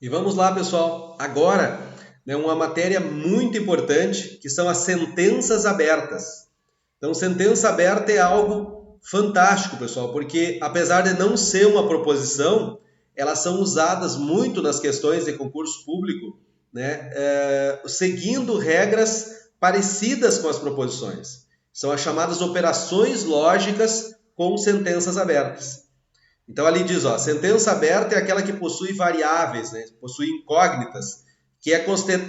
E vamos lá, pessoal. Agora, uma matéria muito importante, que são as sentenças abertas. Então, sentença aberta é algo fantástico, pessoal, porque apesar de não ser uma proposição, elas são usadas muito nas questões de concurso público, né, seguindo regras parecidas com as proposições. São as chamadas operações lógicas com sentenças abertas. Então ali diz, ó, sentença aberta é aquela que possui variáveis, né? Possui incógnitas, que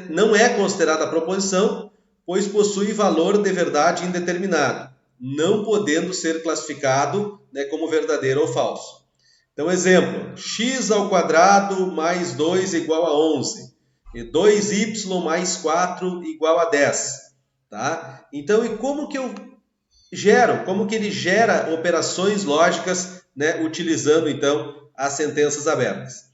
não é considerada proposição, pois possui valor de verdade indeterminado, não podendo ser classificado, né, como verdadeiro ou falso. Então, exemplo, x ao quadrado mais 2 igual a 11, e 2y mais 4 igual a 10. Tá? Então, e como que como que ele gera operações lógicas, né, utilizando então as sentenças abertas.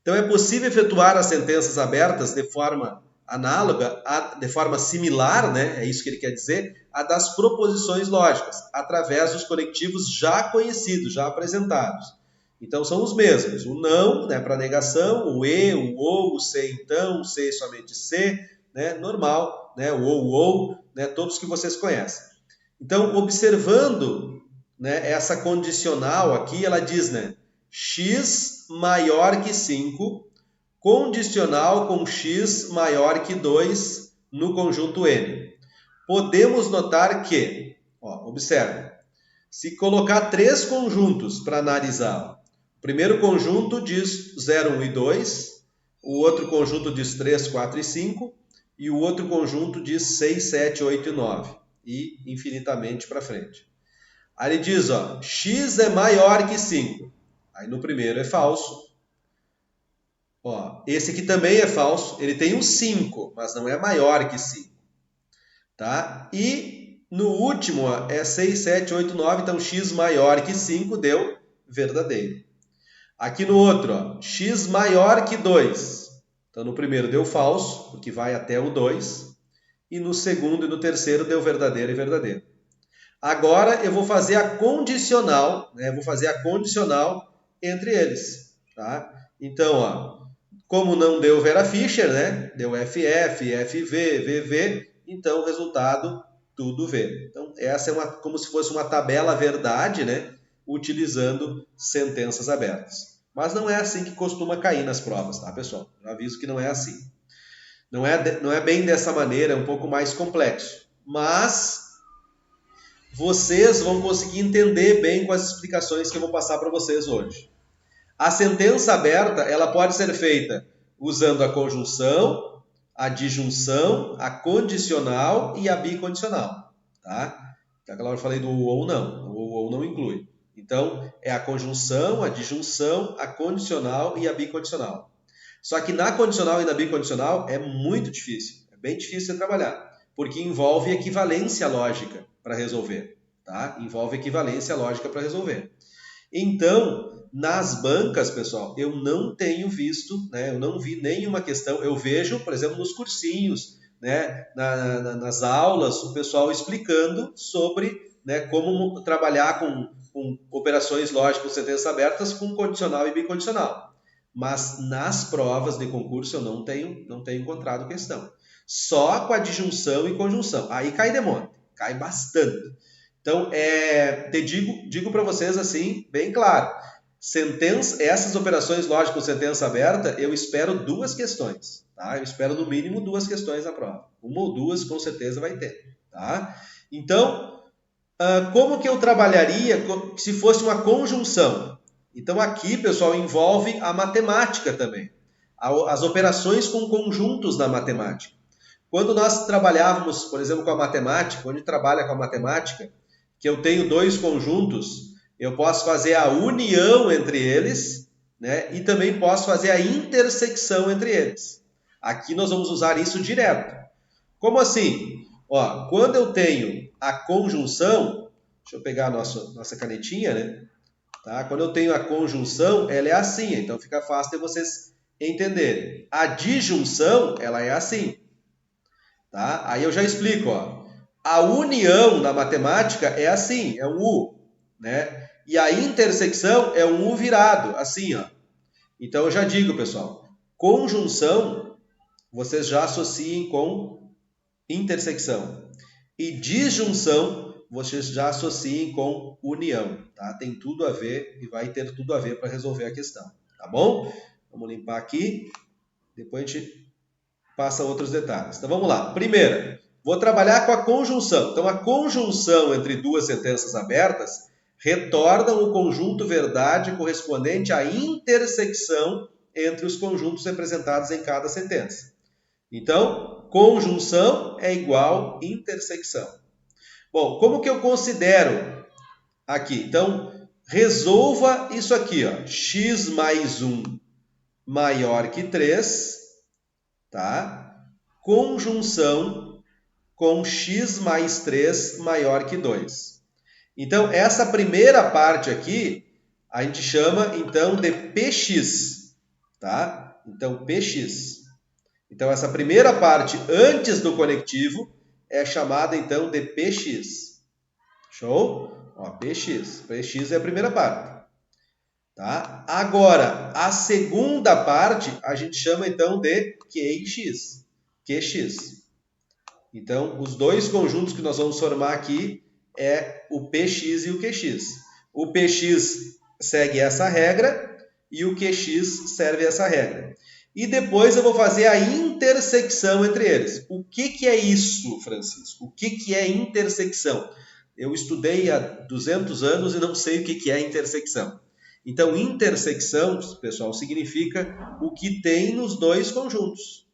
Então é possível efetuar as sentenças abertas de forma análoga, de forma similar, né, é isso que ele quer dizer, a das proposições lógicas, através dos conectivos já conhecidos, já apresentados. Então são os mesmos, o não, né, para negação, o e, o ou, o se então, o se somente se, né, normal, né, o ou, né, todos que vocês conhecem. Então, observando, né, essa condicional aqui, ela diz, né, x maior que 5, condicional com x maior que 2 no conjunto n. Podemos notar que, observe, se colocar três conjuntos para analisar, o primeiro conjunto diz 0, 1 e 2, o outro conjunto diz 3, 4 e 5, e o outro conjunto diz 6, 7, 8 e 9. E infinitamente para frente. Aí ele diz, ó, x é maior que 5. Aí no primeiro é falso. Ó, esse aqui também é falso. Ele tem um 5, mas não é maior que 5. Tá? E no último ó, é 6, 7, 8, 9. Então x maior que 5 deu verdadeiro. Aqui no outro, ó, x maior que 2. Então no primeiro deu falso, porque vai até o 2. E no segundo e no terceiro deu verdadeiro e verdadeiro. Agora eu vou fazer a condicional, né? Vou fazer a condicional entre eles, tá? Então, ó, como não deu Vera Fischer, né? Deu FF, FV, VV, então o resultado tudo V. Então essa é como se fosse uma tabela verdade, né? Utilizando sentenças abertas. Mas não é assim que costuma cair nas provas, tá, pessoal? Eu aviso que não é assim. Não é bem dessa maneira, é um pouco mais complexo. Mas vocês vão conseguir entender bem com as explicações que eu vou passar para vocês hoje. A sentença aberta, ela pode ser feita usando a conjunção, a disjunção, a condicional e a bicondicional, tá? Aquela hora eu falei do ou não, o ou não inclui. Então, é a conjunção, a disjunção, a condicional e a bicondicional. Só que na condicional e na bicondicional é muito difícil, é bem difícil de trabalhar, porque envolve equivalência lógica para resolver, tá? Envolve equivalência lógica para resolver. Então, nas bancas, pessoal, eu não tenho visto, né? Eu não vi nenhuma questão. Eu vejo, por exemplo, nos cursinhos, né? Nas aulas, o pessoal explicando sobre, né, como trabalhar com operações lógicas com sentenças abertas com condicional e bicondicional. Mas nas provas de concurso eu não tenho encontrado questão. Só com a disjunção e conjunção. Aí cai de monte, cai bastante. Então, digo para vocês assim, bem claro, essas operações lógicas com sentença aberta, eu espero duas questões. Tá? Eu espero no mínimo duas questões na prova. Uma ou duas com certeza vai ter. Tá? Então, como que eu trabalharia se fosse uma conjunção? Então aqui, pessoal, envolve a matemática também. As operações com conjuntos na matemática. Quando nós trabalhávamos, por exemplo, com a matemática, quando a gente trabalha com a matemática, que eu tenho dois conjuntos, eu posso fazer a união entre eles, né? E também posso fazer a intersecção entre eles. Aqui nós vamos usar isso direto. Como assim? Ó, quando eu tenho a conjunção, deixa eu pegar a nossa canetinha, né? Tá? Quando eu tenho a conjunção, ela é assim, então fica fácil de vocês entenderem. A disjunção, ela é assim. Tá? Aí eu já explico, ó. A união da matemática é assim, é um U, né? E a intersecção é um U virado, assim, ó. Então eu já digo, pessoal, Conjunção, vocês já associem com intersecção. E disjunção, vocês já associem com união, tá? Tem tudo a ver e vai ter tudo a ver para resolver a questão, tá bom? Vamos limpar aqui, depois a gente passa outros detalhes. Então vamos lá. Primeiro, vou trabalhar com a conjunção. Então a conjunção entre duas sentenças abertas retorna o conjunto verdade correspondente à intersecção entre os conjuntos representados em cada sentença. Então, conjunção é igual intersecção. Bom, como que eu considero aqui? Então, resolva isso aqui, ó. X mais 1 maior que 3, tá? Conjunção com x mais 3 maior que 2. Então, essa primeira parte aqui, a gente chama, então, de PX, tá? Então, PX. Então, essa primeira parte antes do conectivo é chamada, então, de PX. Show? Ó, PX. PX é a primeira parte. Tá? Agora, a segunda parte a gente chama, então, de QX. QX. Então, os dois conjuntos que nós vamos formar aqui é o PX e o QX. O PX segue essa regra e o QX serve essa regra. E depois eu vou fazer a intersecção entre eles. O que é isso, Francisco? O que é intersecção? Eu estudei há 200 anos e não sei o que é intersecção. Então, intersecção, pessoal, significa o que tem nos dois conjuntos.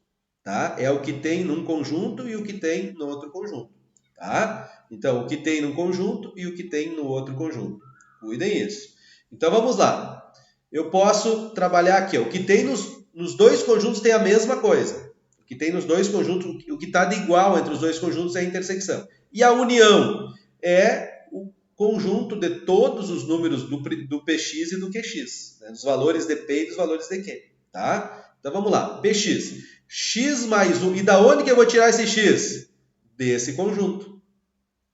Tá? É o que tem num conjunto e o que tem no outro conjunto. Tá? Então, o que tem num conjunto e o que tem no outro conjunto. Cuidem isso. Então, vamos lá. Eu posso trabalhar aqui. Ó. O que tem nos dois conjuntos tem a mesma coisa. O que tem nos dois conjuntos, o que está de igual entre os dois conjuntos é a intersecção. E a união é o conjunto de todos os números do PX e do QX. Né? Dos valores de P e dos valores de Q. Tá? Então, vamos lá. PX. X mais 1. E da onde que eu vou tirar esse X? Desse conjunto.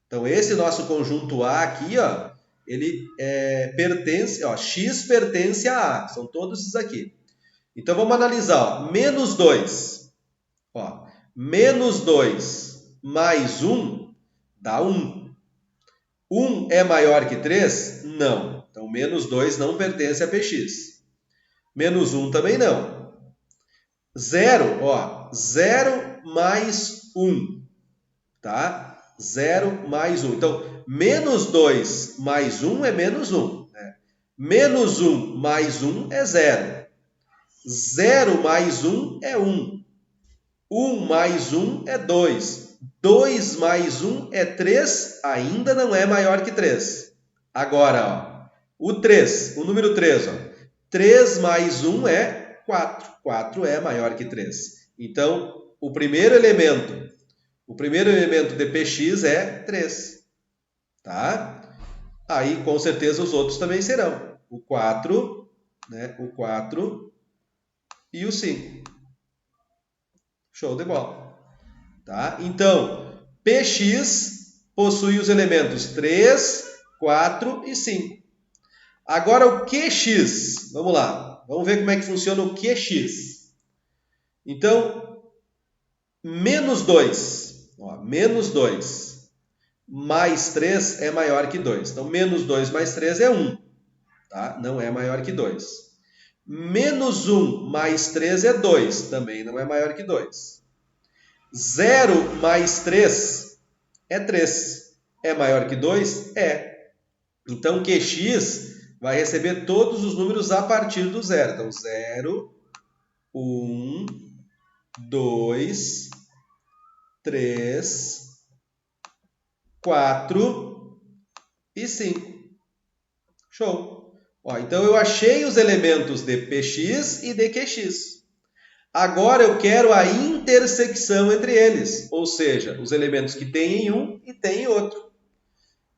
Então, esse nosso conjunto A aqui, ó, ele pertence, ó, X pertence a A. São todos esses aqui. Então, vamos analisar. Ó, menos 2. Ó, menos 2 mais 1 dá 1. 1 é maior que 3? Não. Então, menos 2 não pertence a PX. Menos 1 também não. 0, ó, 0 mais 1, tá? 0 mais 1. Então, menos 2 mais 1 é menos 1. Né? Menos 1 mais 1 é 0. 0 mais 1 é 1. 1 mais 1 é 2. 2 mais 1 é 3, ainda não é maior que 3. Agora, ó, o 3, o número 3, ó, 3 mais 1 é 4. 4 é maior que 3. Então, o primeiro elemento de PX é 3. Tá? Aí, com certeza, os outros também serão. O 4, né? O 4 e o 5. Show de bola. Tá? Então, PX possui os elementos 3, 4 e 5. Agora, o QX. Vamos lá. Vamos ver como é que funciona o QX. Então, menos 2. Ó, menos 2 mais 3 é maior que 2. Então, menos 2 mais 3 é 1. Tá? Não é maior que 2. Menos 1 mais 3 é 2. Também não é maior que 2. 0 mais 3 é 3. É maior que 2? É. Então, QX vai receber todos os números a partir do 0. Então, 0, 1, 2, 3, 4 e 5. Show! Ó, então, eu achei os elementos de PX e de QX. Agora, eu quero a intersecção entre eles. Ou seja, os elementos que tem em um e tem em outro.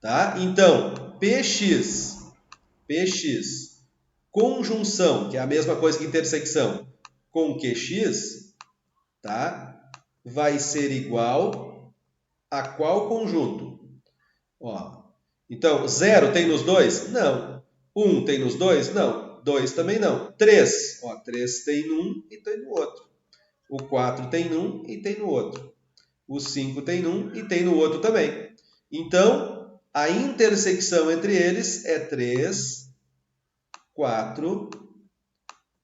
Tá? Então, PX, conjunção, que é a mesma coisa que intersecção, com QX, tá? Vai ser igual a qual conjunto? Ó, então, 0 tem nos dois? Não. 1 tem nos dois? Não. 2 também não. 3, ó, 3 tem num e tem no outro. O 4 tem num e tem no outro. O 5 tem num e tem no outro também. Então, a intersecção entre eles é 3, 4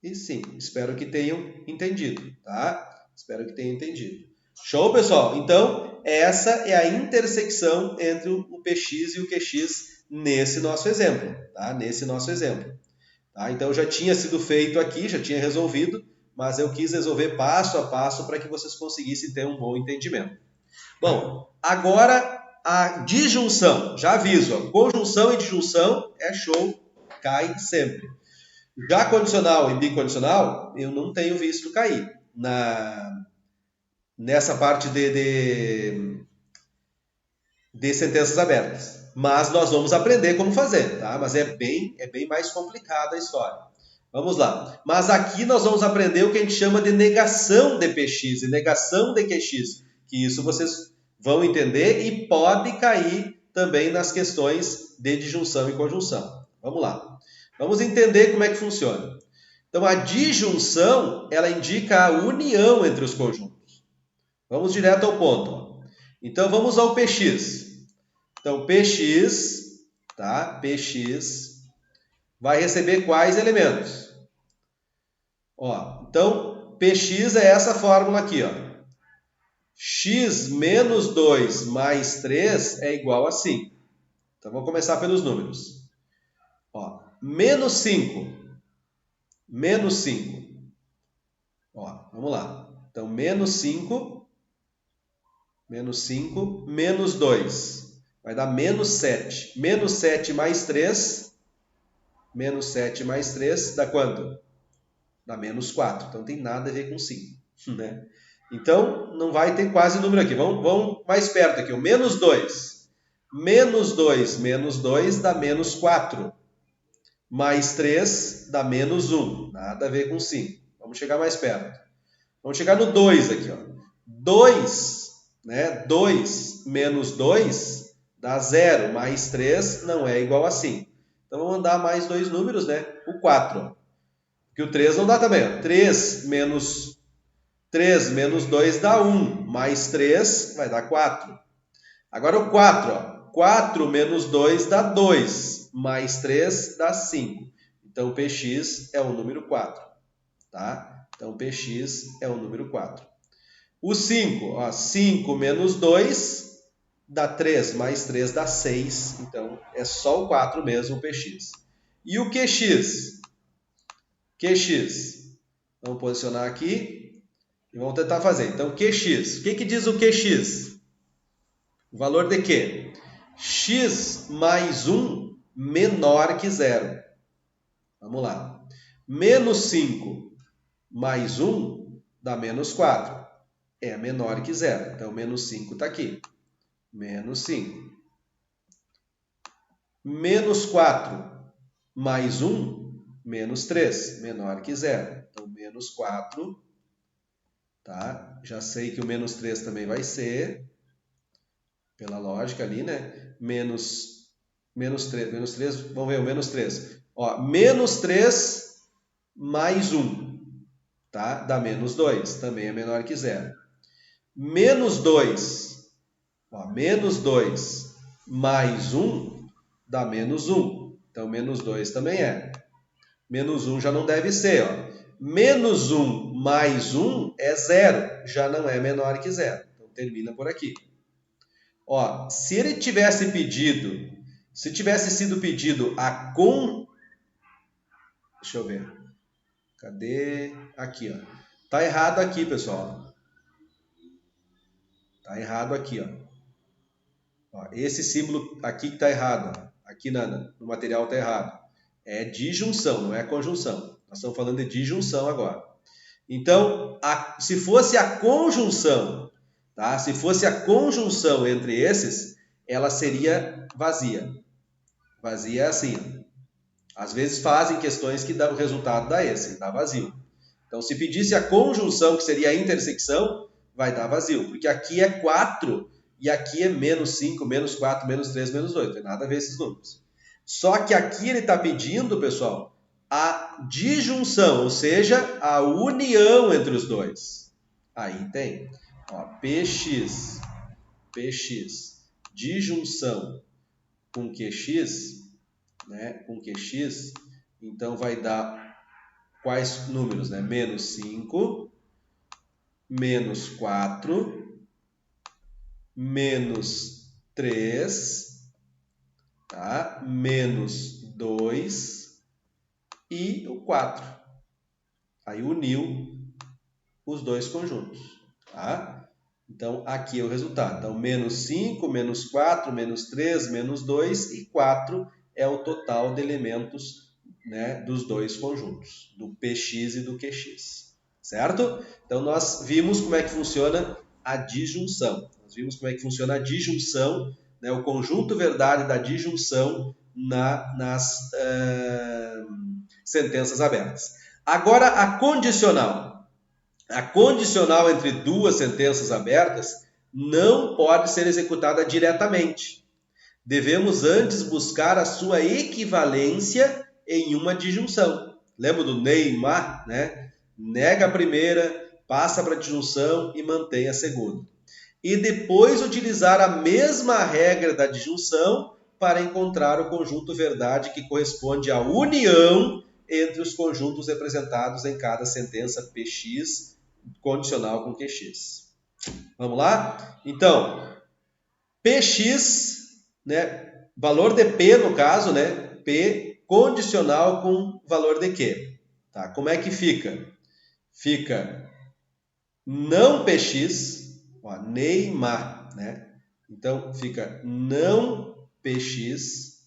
e 5. Espero que tenham entendido, tá? Espero que tenham entendido. Show, pessoal? Então, essa é a intersecção entre o PX e o QX nesse nosso exemplo, tá? Nesse nosso exemplo. Tá? Então, já tinha sido feito aqui, já tinha resolvido, mas eu quis resolver passo a passo para que vocês conseguissem ter um bom entendimento. Bom, agora a disjunção. Já aviso, ó, conjunção e disjunção é show, cai sempre. Já condicional e bicondicional, eu não tenho visto cair nessa parte de sentenças abertas. Mas nós vamos aprender como fazer, tá? Mas é bem mais complicada a história. Vamos lá. Mas aqui nós vamos aprender o que a gente chama de negação de PX e negação de QX, que isso vocês vão entender e pode cair também nas questões de disjunção e conjunção. Vamos lá. Vamos entender como é que funciona. Então, a disjunção, ela indica a união entre os conjuntos. Vamos direto ao ponto. Então, vamos ao PX. Então, PX, tá? PX vai receber quais elementos? Ó, então, PX é essa fórmula aqui, ó. X menos 2 mais 3 é igual a 5. Então, vamos começar pelos números. Ó, menos 5. Menos 5. Ó, vamos lá. Então, menos 5. Menos 5. Menos 2. Vai dar menos 7. Menos 7 mais 3. Menos 7 mais 3 dá quanto? Dá menos 4. Então, não tem nada a ver com 5. Né? Então, não vai ter quase número aqui. Vamos mais perto aqui. O menos 2. Menos 2 menos 2 dá menos 4. Mais 3 dá menos 1. Nada a ver com 5. Vamos chegar mais perto. Vamos chegar no 2 aqui. Ó. 2, né? 2 menos 2 dá 0. Mais 3 não é igual a 5. Então, vamos andar mais dois números, né? O 4. Ó. Porque o 3 não dá também. Ó. 3 menos 2 dá 1. Mais 3 vai dar 4. Agora o 4. Ó. 4 menos 2 dá 2. Mais 3 dá 5. Então, o PX é o número 4. Tá? Então, o PX é o número 4. O 5. Ó, 5 menos 2 dá 3. Mais 3 dá 6. Então, é só o 4 mesmo, o PX. E o QX? QX. Vamos posicionar aqui e vamos tentar fazer. Então, QX. O que diz o QX? O valor de quê? X mais 1 menor que 0. Vamos lá. Menos 5 mais 1 dá menos 4. É menor que 0. Então, menos 5 está aqui. Menos 5. Menos 4 mais 1, menos 3. Menor que 0. Então, menos 4. Tá? Já sei que o menos 3 também vai ser, pela lógica ali, né? Menos 3, vamos ver o menos 3. Ó, menos 3 mais 1, tá? Dá menos 2, também é menor que 0. Menos 2, ó, menos 2 mais 1 dá menos 1. Então, menos 2 também é. Menos 1 já não deve ser, ó. Menos 1 mais 1 é 0, já não é menor que 0. Então, termina por aqui. Ó, se tivesse sido pedido a Deixa eu ver. Cadê? Aqui, ó. Tá errado aqui, pessoal. Tá errado aqui, ó. Esse símbolo aqui que tá errado, ó. Aqui no material tá errado. É disjunção, não é conjunção. Nós estamos falando de disjunção agora. Então, se fosse a conjunção, tá? Se fosse a conjunção entre esses, ela seria vazia. Vazia é assim. Às vezes fazem questões que o resultado dá esse, dá vazio. Então, se pedisse a conjunção, que seria a intersecção, vai dar vazio. Porque aqui é 4 e aqui é menos 5, menos 4, menos 3, menos 2. Não tem nada a ver esses números. Só que aqui ele está pedindo, pessoal, a disjunção, ou seja, a união entre os dois. Aí tem, ó, px, disjunção com qx, né, com qx, então vai dar quais números, né? Menos 5, menos 4, menos 3, tá? Menos 2 e o 4. Aí uniu os dois conjuntos, tá? Então, aqui é o resultado. Então, menos 5, menos 4, menos 3, menos 2 e 4 é o total de elementos, né, dos dois conjuntos, do px e do qx, certo? Então, nós vimos como é que funciona a disjunção. Nós vimos como é que funciona a disjunção, né, o conjunto verdade da disjunção nas sentenças abertas. Agora, a condicional. A condicional entre duas sentenças abertas não pode ser executada diretamente. Devemos antes buscar a sua equivalência em uma disjunção. Lembra do Neymar, né? Nega a primeira, passa para a disjunção e mantém a segunda. E depois utilizar a mesma regra da disjunção para encontrar o conjunto verdade que corresponde à união entre os conjuntos representados em cada sentença px condicional com qx. Vamos lá? Então, px, né, valor de p no caso, né, p condicional com valor de q. Tá? Como é que fica? Fica não px, ó, Neymar, né? Então, fica não px,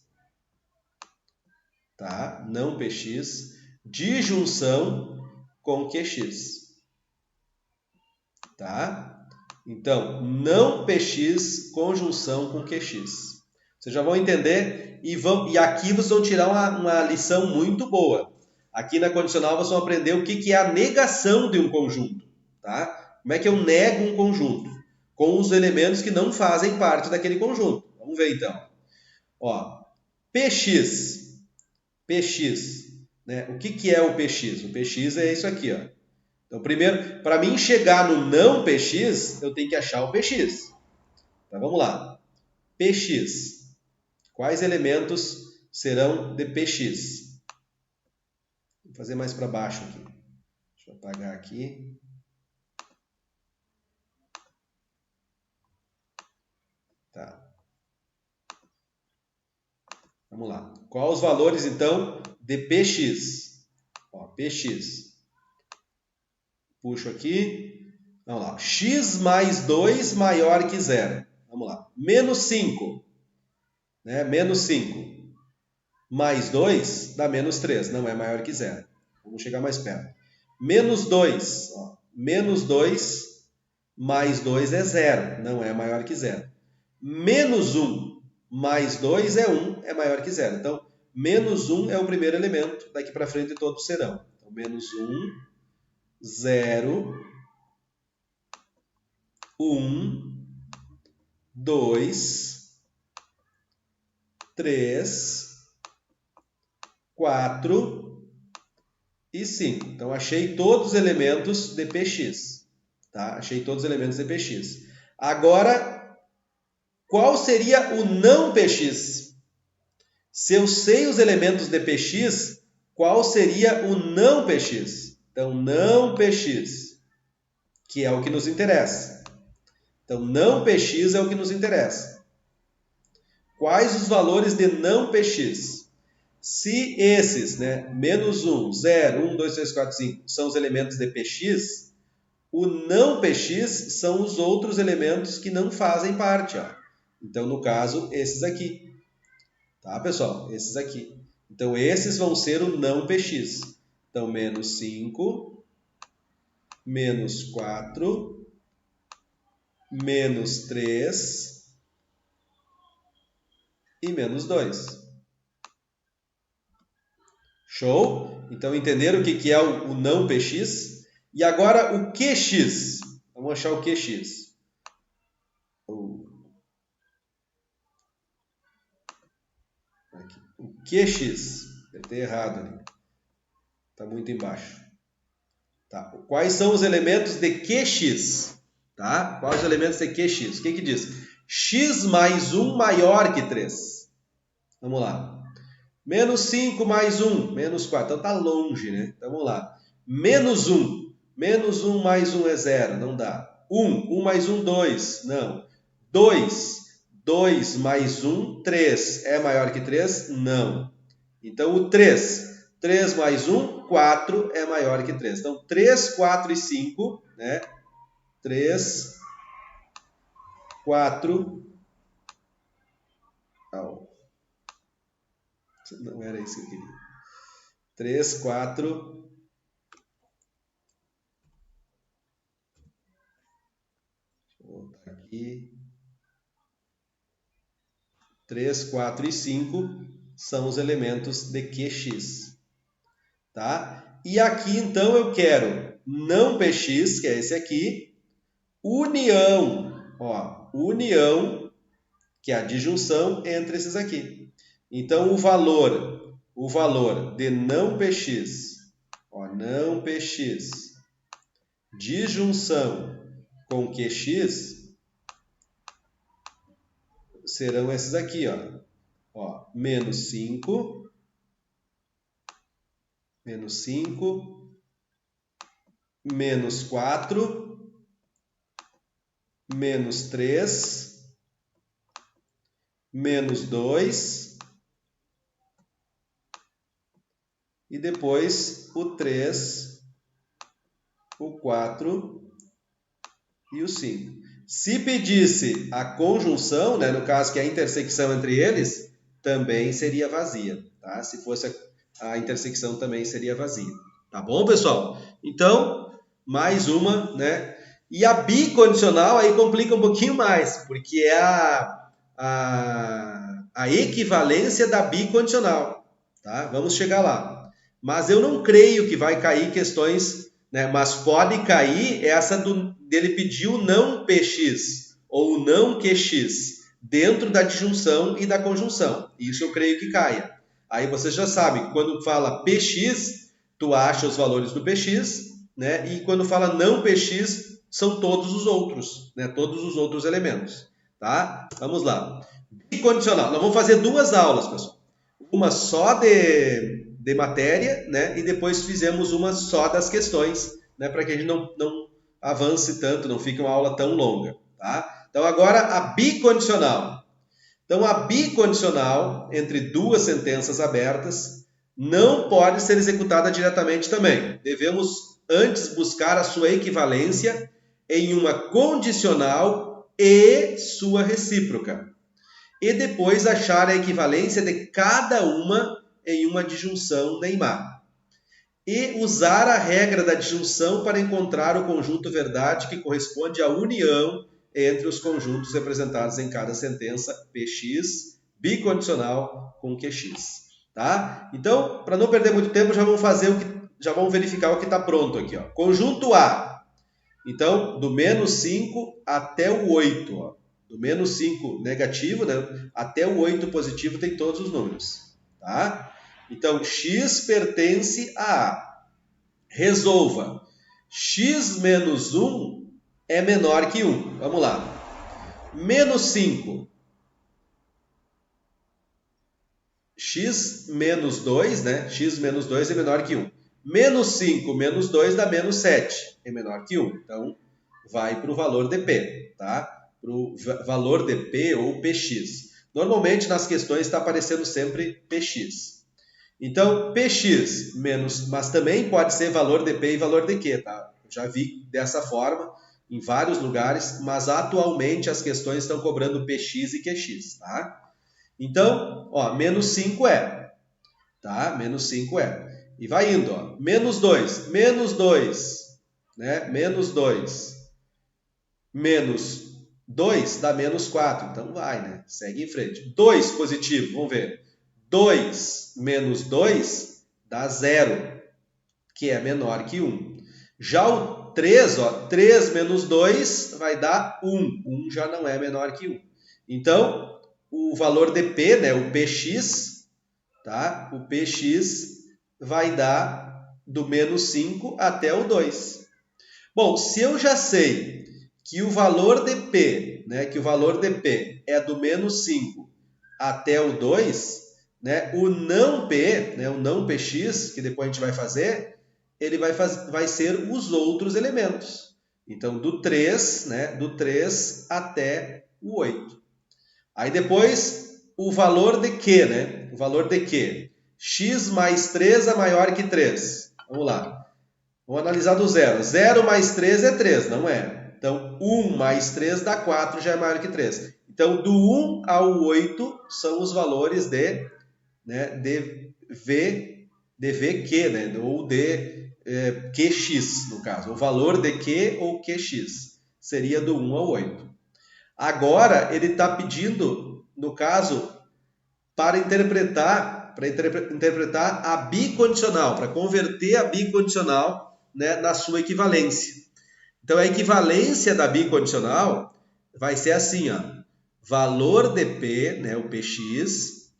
tá? Não px, disjunção com qx. Tá? Então, não px conjunção com qx. Vocês já vão entender e aqui vocês vão tirar uma lição muito boa. Aqui na condicional vocês vão aprender o que é a negação de um conjunto. Tá? Como é que eu nego um conjunto? Com os elementos que não fazem parte daquele conjunto. Vamos ver então. Ó, px, né? O que é o px? O px é isso aqui, ó. Então, primeiro, para mim chegar no não px, eu tenho que achar o px. Então, vamos lá. Px. Quais elementos serão de px? Vou fazer mais para baixo aqui. Deixa eu apagar aqui. Tá. Vamos lá. Quais os valores, então, de px? Ó, px. Puxo aqui. Vamos lá. X mais 2 maior que 0. Vamos lá. Menos 5. Né? Menos 5. Mais 2 dá menos 3. Não é maior que 0. Vamos chegar mais perto. Menos 2. Ó. Menos 2 mais 2 é 0. Não é maior que 0. Menos 1 mais 2 é 1. É maior que 0. Então, menos 1 é o primeiro elemento. Daqui para frente todos serão. Então, menos 1, 0, 1, 2, 3, 4 e 5. Então, achei todos os elementos de px. Tá? Achei todos os elementos de px. Agora, qual seria o não px? Se eu sei os elementos de px, qual seria o não px? Então, não px, que é o que nos interessa. Então, não px é o que nos interessa. Quais os valores de não px? Se esses, né, menos 1, 0, 1, 2, 3, 4, 5, são os elementos de px, o não px são os outros elementos que não fazem parte. Ó. Então, no caso, esses aqui. Tá, pessoal? Esses aqui. Então, esses vão ser o não px. Então, menos 5, menos 4, menos 3 e menos 2. Show? Então, entenderam o que é o não px? E agora, o qx. Vamos achar o qx. Aqui. O qx. Apertei errado ali. Está muito embaixo. Tá. Quais são os elementos de QX? Tá? Quais os elementos de QX? O que diz? X mais 1 maior que 3. Vamos lá. Menos 5 mais 1, menos 4. Então está longe, né? Então vamos lá. Menos 1. Menos 1 mais 1 é 0. Não dá. 1. 1 mais 1, 2. Não. 2. 2 mais 1, 3. É maior que 3? Não. Então o 3. 3 mais 1, 4 é maior que 3. Então 3, 4 e 5, né? 3, 4. Não era isso que eu queria. 3, 4. Vou botar aqui. 3, 4 e 5 são os elementos de QX. Tá? E aqui, então, eu quero não PX, que é esse aqui, união, ó, união, que é a disjunção entre esses aqui. Então, o valor de não PX, ó, não PX, disjunção com QX, serão esses aqui, ó, menos 5, menos 5, menos 4, menos 3, menos 2, e depois o 3, o 4 e o 5. Se pedisse a conjunção, né, no caso que é a intersecção entre eles, também seria vazia. Tá? Se fosse a intersecção também seria vazia. Tá bom, pessoal? Então, mais uma, né? E a bicondicional aí complica um pouquinho mais, porque é a equivalência da bicondicional. Tá? Vamos chegar lá. Mas eu não creio que vai cair questões, né? Mas pode cair essa dele pedir o não PX ou o não QX dentro da disjunção e da conjunção. Isso eu creio que caia. Aí você já sabe, quando fala PX, tu acha os valores do PX, né? E quando fala não PX, são todos os outros, né? Todos os outros elementos, tá? Vamos lá. Bicondicional. Nós vamos fazer duas aulas, pessoal. Uma só de matéria, né? E depois fizemos uma só das questões, né? Para que a gente não avance tanto, não fique uma aula tão longa, tá? Então agora a bicondicional. Então a bicondicional entre duas sentenças abertas não pode ser executada diretamente também. Devemos antes buscar a sua equivalência em uma condicional e sua recíproca. E depois achar a equivalência de cada uma em uma disjunção Neymar. E usar a regra da disjunção para encontrar o conjunto verdade que corresponde à união entre os conjuntos representados em cada sentença PX, bicondicional com QX. Tá? Então, para não perder muito tempo, já vamos verificar o que está pronto aqui. Ó. Conjunto A. Então, do menos 5 até o 8. Ó. Do menos 5 negativo, né, até o 8 positivo tem todos os números. Tá? Então, x pertence a A. Resolva. X menos 1 é menor que 1. Vamos lá. Menos 5. X menos 2, né? X menos 2 é menor que 1. Menos 5 menos 2 dá menos 7. É menor que 1. Então, vai para o valor de P, tá? Para o valor de P ou PX. Normalmente, nas questões, está aparecendo sempre PX. Então, PX menos, mas também pode ser valor de P e valor de Q, tá? Já vi dessa forma em vários lugares, mas atualmente as questões estão cobrando PX e QX, tá? Então, ó, menos 5 é, tá? Menos 5 é. E vai indo, ó. Menos 2, né? Menos 2. Menos 2 dá menos 4, então vai, né? Segue em frente. 2 positivo, vamos ver. 2 menos 2 dá 0, que é menor que 1. Já o 3, ó, 3 menos 2 vai dar 1. 1 já não é menor que 1. Então, o valor de P, né, o PX, tá? O PX vai dar do menos 5 até o 2. Bom, se eu já sei que o valor de P, né, que o valor de P é do menos 5 até o 2, né, o não P, né, o não Px, que depois a gente vai fazer, ele vai ser os outros elementos. Então, do 3, né, do 3 até o 8. Aí depois, o valor de Q, né? O valor de Q. X mais 3 é maior que 3. Vamos lá. Vamos analisar do zero. 0 mais 3 é 3, não é? Então, 1 mais 3 dá 4, já é maior que 3. Então, do 1 ao 8 são os valores de, né, de VQ, né, ou de QX, no caso. O valor de Q ou QX seria do 1 ao 8. Agora, ele está pedindo, no caso, para interpretar a bicondicional, para converter a bicondicional, né, na sua equivalência. Então, a equivalência da bicondicional vai ser assim, ó, valor de P, né, o Px,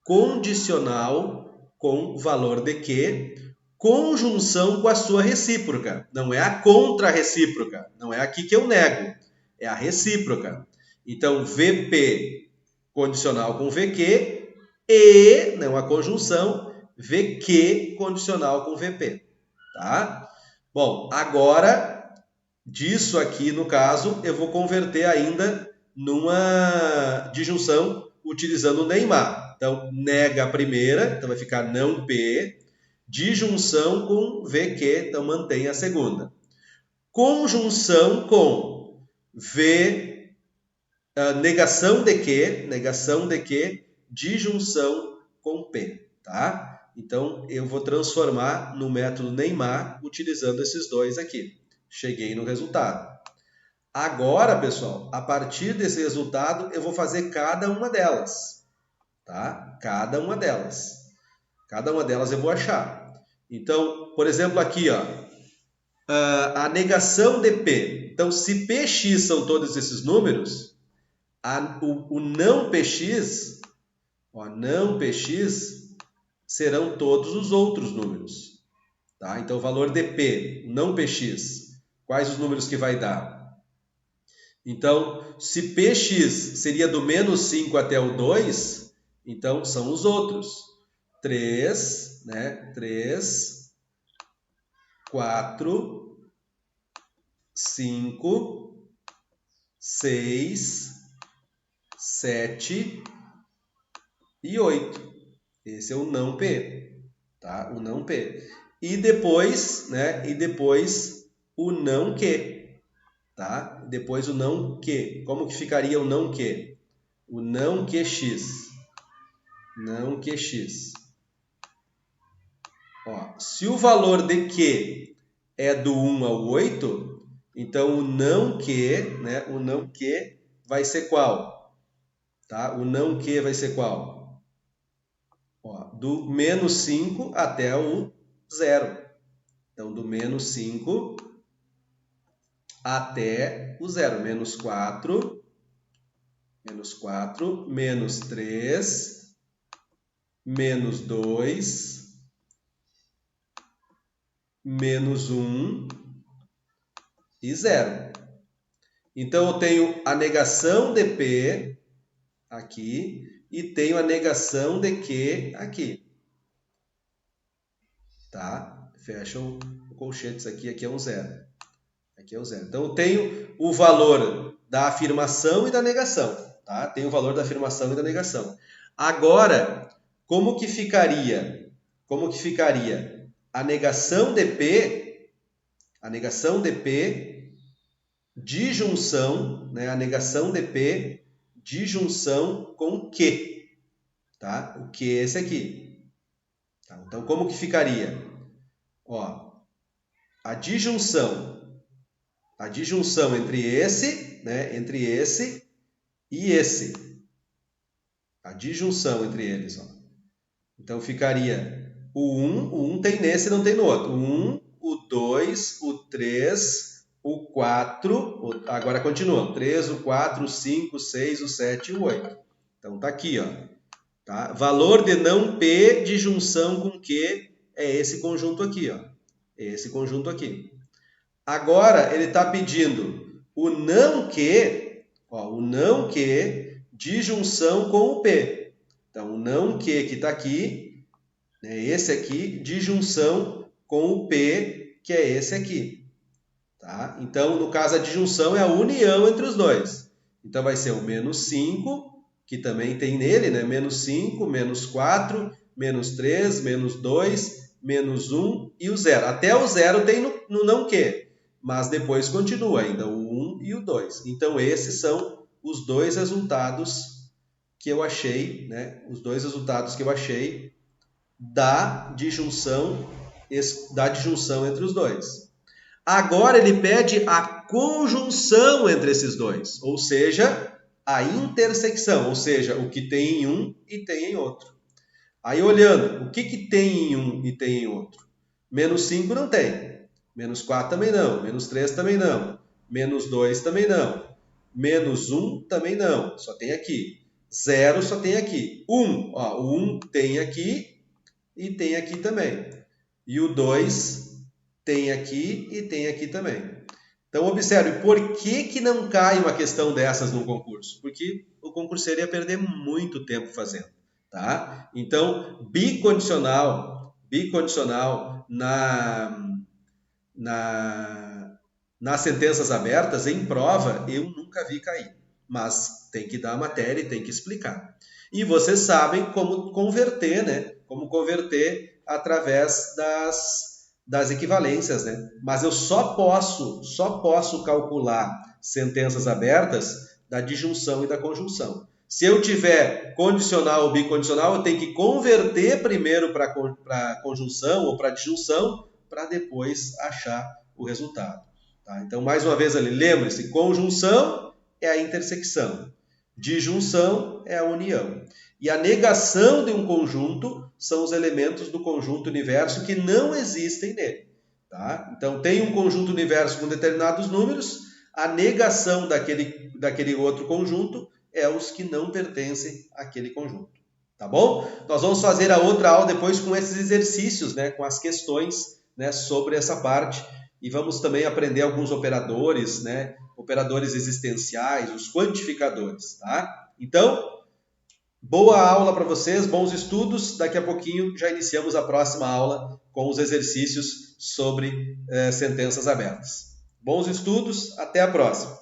condicional com valor de Q, conjunção com a sua recíproca. Não é a contra-recíproca, não é aqui que eu nego, é a recíproca. Então, VP condicional com VQ e, não a conjunção, VQ condicional com VP. Tá? Bom, agora, disso aqui, no caso, eu vou converter ainda numa disjunção utilizando o Neymar. Então, nega a primeira, então vai ficar não P, disjunção com VQ, então mantém a segunda. Conjunção com V, negação de Q, disjunção com P, tá? Então, eu vou transformar no método Neymar utilizando esses dois aqui. Cheguei no resultado. Agora, pessoal, a partir desse resultado, eu vou fazer cada uma delas, tá? Cada uma delas. Cada uma delas eu vou achar. Então, por exemplo, aqui, ó, a negação de P. Então, se Px são todos esses números, o não Px, ó, não Px serão todos os outros números. Tá? Então, o valor de P, não Px, quais os números que vai dar? Então, se Px seria do menos 5 até o 2, então são os outros. 3, né? 3, 4, 5, 6, 7 e 8. Esse é o não P, tá? O não P. E depois, né? E depois o não Q, tá? Depois o não Q. Como que ficaria o não Q? O não QX. Não QX. Ó, se o valor de Q é do 1 ao 8, então o não Q, né? O não Q vai ser qual? Tá? O não Q vai ser qual? Ó, do menos 5 até o 0. Então, do menos 5 até o 0. Menos 4, menos 3, menos 2, menos 1 e 0. Então, eu tenho a negação de P aqui e tenho a negação de Q aqui. Tá? Fecha o colchete, isso aqui é um 0. Aqui é o 0. Então, eu tenho o valor da afirmação e da negação. Tá? Tenho o valor da afirmação e da negação. Agora, como que ficaria a negação de P, disjunção, né? A negação de P, disjunção com Q. Tá? O Q é esse aqui. Tá? Então, como que ficaria? Ó, a disjunção entre esse, né? Entre esse e esse. A disjunção entre eles, ó. Então ficaria o 1 tem nesse e não tem no outro. O 1, o 2, o 3, o 4, agora continua. O 3, o 4, o 5, o 6, o 7 e o 8. Então tá aqui, ó. Tá? Valor de não P de junção com Q é esse conjunto aqui, ó. esse conjunto aqui. Agora, ele está pedindo o não que, ó, o não que de junção com o P. Então, o não que está aqui, né, esse aqui, de junção com o P, que é esse aqui. Tá? Então, no caso, a disjunção é a união entre os dois. Então, vai ser o menos 5, que também tem nele, né? Menos 5, menos 4, menos 3, menos 2, menos 1 e o 0. Até o 0 tem no não que, mas depois continua ainda o 1 e o 2. Então, esses são os dois resultados que eu achei, né? Os dois resultados que eu achei da disjunção entre os dois. Agora ele pede a conjunção entre esses dois, ou seja, a intersecção, ou seja, o que tem em um e tem em outro. Aí olhando, o que tem em um e tem em outro? Menos 5 não tem, menos 4 também não, menos 3 também não, menos 2 também não, menos 1 também não, só tem aqui. 0 só tem aqui. 1, ó, o 1 tem aqui e tem aqui também. E o 2 tem aqui e tem aqui também. Então, observe, por que não cai uma questão dessas no concurso? Porque o concurseiro ia perder muito tempo fazendo. Tá? Então, bicondicional nas sentenças abertas, em prova, eu nunca vi cair. Mas tem que dar a matéria e tem que explicar. E vocês sabem como converter, né? Como converter através das equivalências, né? Mas eu só posso calcular sentenças abertas da disjunção e da conjunção. Se eu tiver condicional ou bicondicional, eu tenho que converter primeiro para conjunção ou para disjunção, para depois achar o resultado. Tá? Então, mais uma vez ali, lembre-se, conjunção é a intersecção, disjunção é a união. E a negação de um conjunto são os elementos do conjunto universo que não existem nele. Tá? Então, tem um conjunto universo com determinados números, a negação daquele outro conjunto é os que não pertencem àquele conjunto. Tá bom? Nós vamos fazer a outra aula depois com esses exercícios, né, com as questões, né, sobre essa parte. E vamos também aprender alguns operadores, né, operadores existenciais, os quantificadores. Tá? Então, boa aula para vocês, bons estudos. Daqui a pouquinho já iniciamos a próxima aula com os exercícios sobre sentenças abertas. Bons estudos, até a próxima.